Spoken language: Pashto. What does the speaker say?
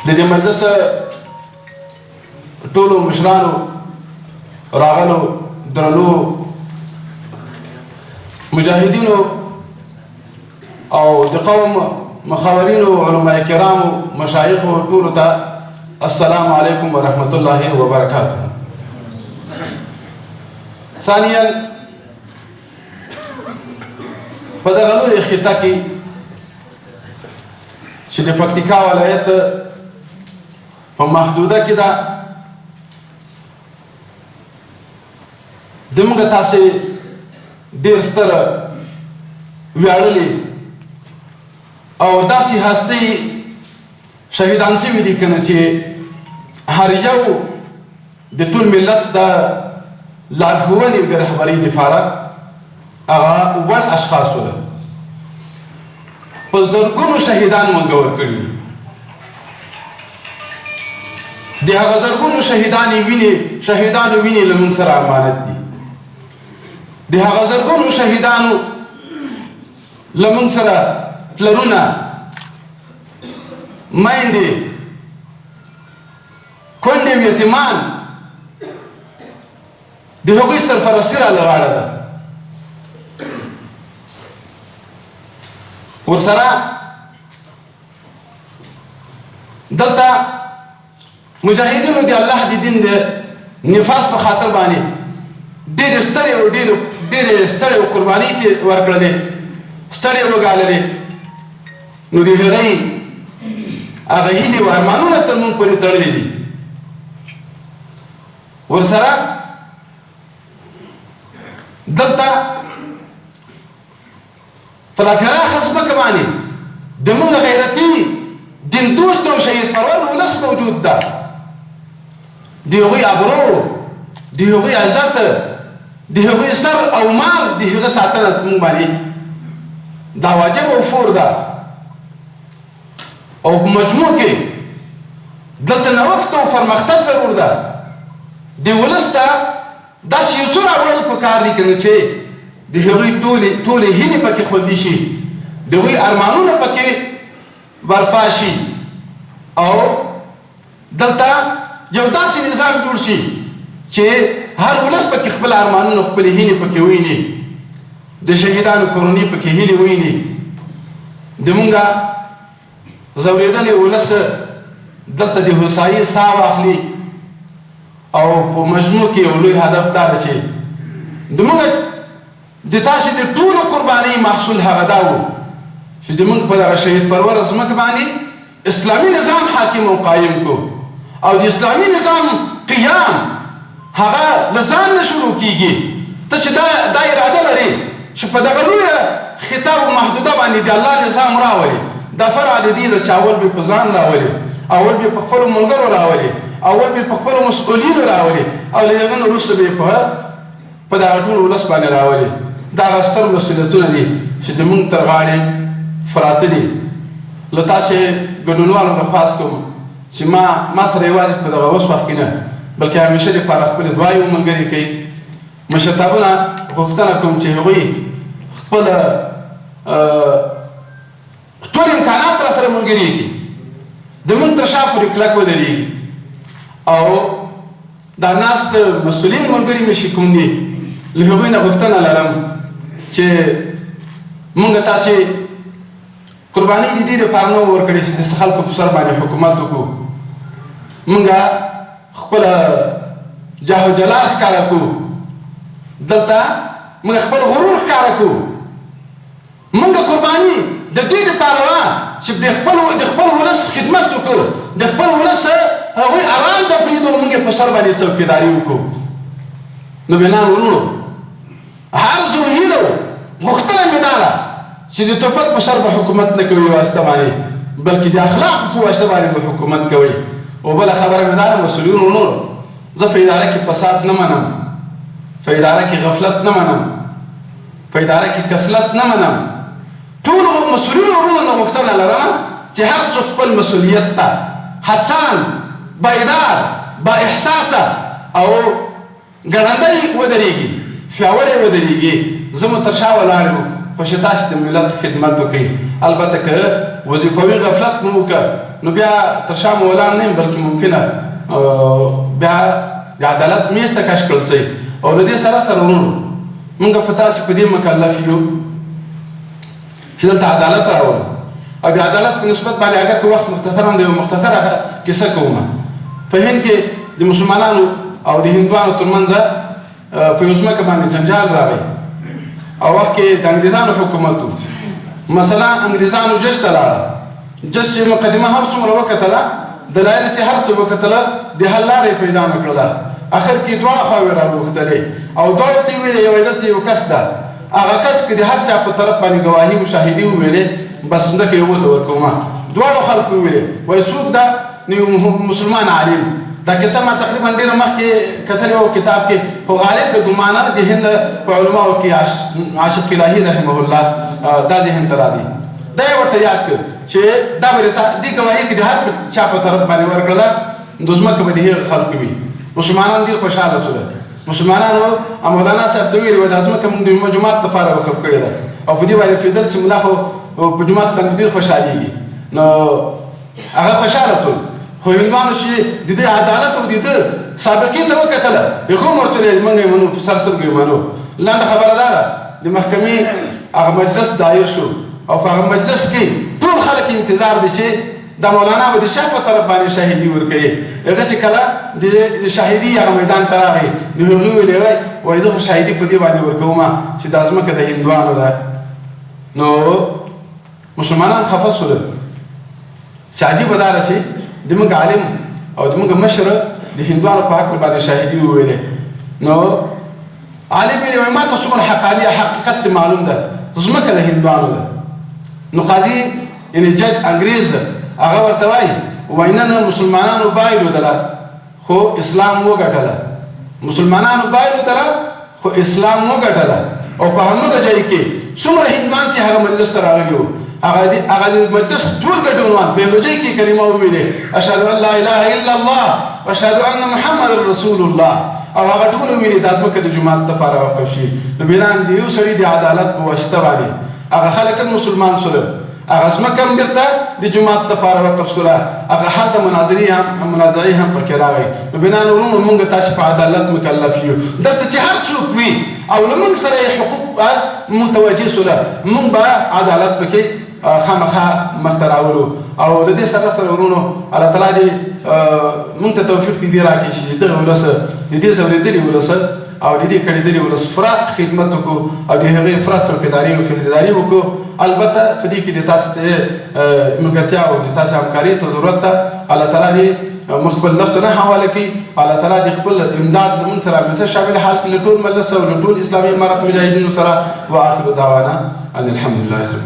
د دې مجلس ټولو مشرانو راغلو درنو مجاهدینو او د قوم مخاورینو علماء کرامو مشایخو ټولو ته السلام علیکم ورحمة الله وبرکاته. ثانیا په دغه لویه خطه کې چې د پکتیکا ولایت په محدوده کې ده زموږ تاسې ډېر ستره ویاړلې او داسې هستۍ شهیدان شوي دي که نه چې هر یو د ټول ملت د لارښوونې او د رهبرۍ دپاره هغه ول اشخاص وله په زرګونو شهیدان موږ ورکړي د هغه زرګونو شهیدانو وینې له موږ سره امانت دي د هغه زرګونو شهیدانو له موږ سره پلرونه میندې کونډې او یتیمان د هغوی سرپرستي راله غاړه ده ورسره دلته مجاهدینو د الله د دین د نفاذ په خاطر باندې ډېرې سترې او ډېرې سترې قربانۍ ورکړلې سترې وګاللې نو د هغې هغه هیلې او ارمانونه تر موږ پورې تړلي دي ورسره دلته په لا پراخه ځمکه باندې د موږ غیرتي دین دوست او شهید پرور ولس موجود ده د هغوی ابرو د هغوی عزت د هغوی سر او مال د هغه ساتنه موږ باندې دا واجب او فور ده او په مجموع کې دلته نوښت او پرمختګ ضرور ده د ولس ته داسې یو څه راوړل پکار دي که نه چې د هغوی ټولې هیلې پکې خوندي شي د هغوی ارمانونه پکې برپا شي او دلته یو داسې نظام جوړ شي چې هر ولس پکې خپل ارمانونه خپلې هیلې پکې ویني د شهیدانو کورنۍ پکې هیلې ویني د مونږه ځورېدلې ولس دلته د هوسایي ساه واخلي او په مجموع کې یو لوی هدف دا ده چې زموږ د تاسې د ټولو قربانۍ محصول هغه دا و چې زموږ په دغه شهید پروره ځمکه باندې اسلامي نظام حاکم او قایم کو او د اسلامي نظام قیام هغه له ځان نه شروع کېږي ته چې دا اراده لرې چې په دغه لویه خطه او محدوده باندې د الله نظام راولي دا فرع د دې ده چې اول به په ځان راولي اول به په خپلو ملګرو راولي اول به په خپلو مسؤلینو راولي او له هغه نه وروسته به په دغه ټول ولس باندې راولي دا هغه ستر مسؤلیتونه دي چې زموږ تر غاړې پراته دي له تاسې ګډونوالو نه خواست کوم چې ما سره یوازې په دغه اوس وخت کې نه بلکې همیشه دپاره خپلې دعاې وملګري کوي مشرتابونه غوښتنه کوم چې هغوی خپل ټول امکانات را سره ملګري کړي زموږ تر شا پورې کلک ودرېږي او دا ناست مسؤلین ملګري مې چې کوم دي له هغوی نه غوښتنه لرم چې موږ تاسې قربانۍ د دې دپاره نه ورکړې چې د خلکو په سر باندې حکومت وکړو موږ خپله جاه و جلال ښکاره کړو دلته موږ خپل غرور ښکاره کړو موږ قرباني د دې دپاره وه چې د خپل ولس خدمت وکړو د خپل ولس هغوی ارام ته پرېږدو موږ یې په سر باندې څوکیداري وکړو نو بېنام وروڼو هر زو هیله غوښتنه مې دا ده چې د ټوپک په سر به حکومت نه کوي واسطه باندې بلکې د اخلاقو په واسطه باندې به حکومت کوي او بله خبره مې دا ده مسؤلینو وروڼو زه په اداره کې فساد نه منم په اداره کې غفلت نه منم په اداره کې کسلت نه منم ټولو مسؤلینو وروڼو نه غوښتنه لرم چې هر څوک خپل مسؤلیت ته هڅان بیدار با احساسه او ګړندی ودرېږي پیاوړی ودرېږي زه مو تر شا ولاړ یم خو چې تاسې د ملت خدمت وکړئ البته که وظیفوي غفلت مو وکړ نو بیا تر شا مو ولاړ نه یم بلکې ممکنه بیا د عدالت میز ته کش کړل شي او له دې سره سره ورونو موږ په تاسې په دې مکلف یو چې دلته عدالت راولو او د عدالت په نسبت باندې اگر که وخت مختصر هم دی یو مختصره کیسه کومه په هند کې د مسلمانانو او د هندوانو ترمنځ په یو ځمکه باندې جنجال راغی او وخت کې د انګریزانو حکومت و مثلا انګریزانو جج ته لاړه جج چې مقدمه هر څومره وکتله دلایل چې هر څه وکتله د حل لاره یې پیدا نه کړله اخر کې دواړه خواوې راوغوښتلې او دواړو ته یې ویلې یو دلته یو کس ده هغه کس که د هر چا په طرف باندې ګواهي و شاهدي وویلې بس ځمکه یې وته ورکومه دواړو خلکو وویلې وایي څوک ده نو یو مسلمان عالم دا کیسه ما تقریبا ډېره مخکې کتلې وه کتاب کې خو غالب د ګمانه د هند په علماو کې عاشق الهي رحمه الله دا د هند ته راځي دا یې ورته یاد کړ چې دا به دې ګواهي کې د هر چا په طرف باندې ورکړله نو ځمکه به د هغه خلکو وي مسلمانان ډېر خوشحاله شول مسلمانانو مولانا صاحب ته ویلي وه دا ځمکه موږ د یوه جومات لپاره وقف کړې ده او په دې باندې فیدل چې ملا خو په جومات باندې ډېر خوشحالېږي نو هغه خوشحاله شول خو هندوانو چې د دې عدالت او د ده سابقې ته وکتله هغه هم ورته ویل موږ یې منو په سر سترګو یې منو لنډه خبره دا ده د محکمې هغه مجلس دایر شو او په هغه مجلس کې ټول خلک انتظار دي چې دا مولانا به د شاه په طرف باندې شاهدي ورکوي هغه چې کله د شاهدي هغه میدان ته راغی نو هغې ویلې وایي زه خو شاهدي په دې باندې ورکوم چې دا ځمکه د هندوانو ده نو مسلمانان خفه شول چې عجیبه دا ده چې زموږ عالم او زموږ مشر د هندوانو په حق باندې شاهدي وویلې نو عالم ویلې وایي ما ته څومره حقیقت معلوم ده ځمکه د هندوانو ده نو قاضي یعنې جج انګریز هغه ورته وایي نه مسلمانانو بایلودله خو اسلام وګټله مسلمانانو بایلودله خو اسلام وګټله او په همدغه ځای کې څومره هندوان چې هغه مجلس ته راغلي وو هغه د مجلس ټول ګډونوال په یوه ځای کې کلمه وویلې اشهد ان لا اله الا الله واشهد ان محمد رسول الله او هغه ټول ویلي دا ځمکه د جومات دپاره وقف شي نو بنان د یو سړي د عدالت په واسطه باندې هغه خلک هم مسلمان شول هغه ځمکه هم بېرته د جومات دپاره وقف شوله هغه هلته مناظرې هم پکې راغی نو بنان ورونو مونږ تاسې په عدالت مکلف یو دلته چې هر څوک وي او له مونږ سره یې حقوق متوجه شوله مونږ به عدالت پکې خامخا مخته راولو او له دې سره سره ورونو الله تعالی دې مونږ ته توفیق دې راکړي چې د دغه ولس د دې ځورېدلي ولس او د دې کړېدلي ولس پوره خدمت وکړو او د هغې پوره څوکیداري او فدرالي وکړو البته په دې کې د تاسو ته ملګرتیا او د تاسو همکارۍ ته ضرورت ده الله تعالی دې موږ خپل نفس نه حواله کړي الله تعالی دې خپل امداد زموږ سره همیشه شامل حال کړي له ټول مجلس او له ټول اسلامي امارت مجاهدینو سره واخر دعوانا ان الحمد لله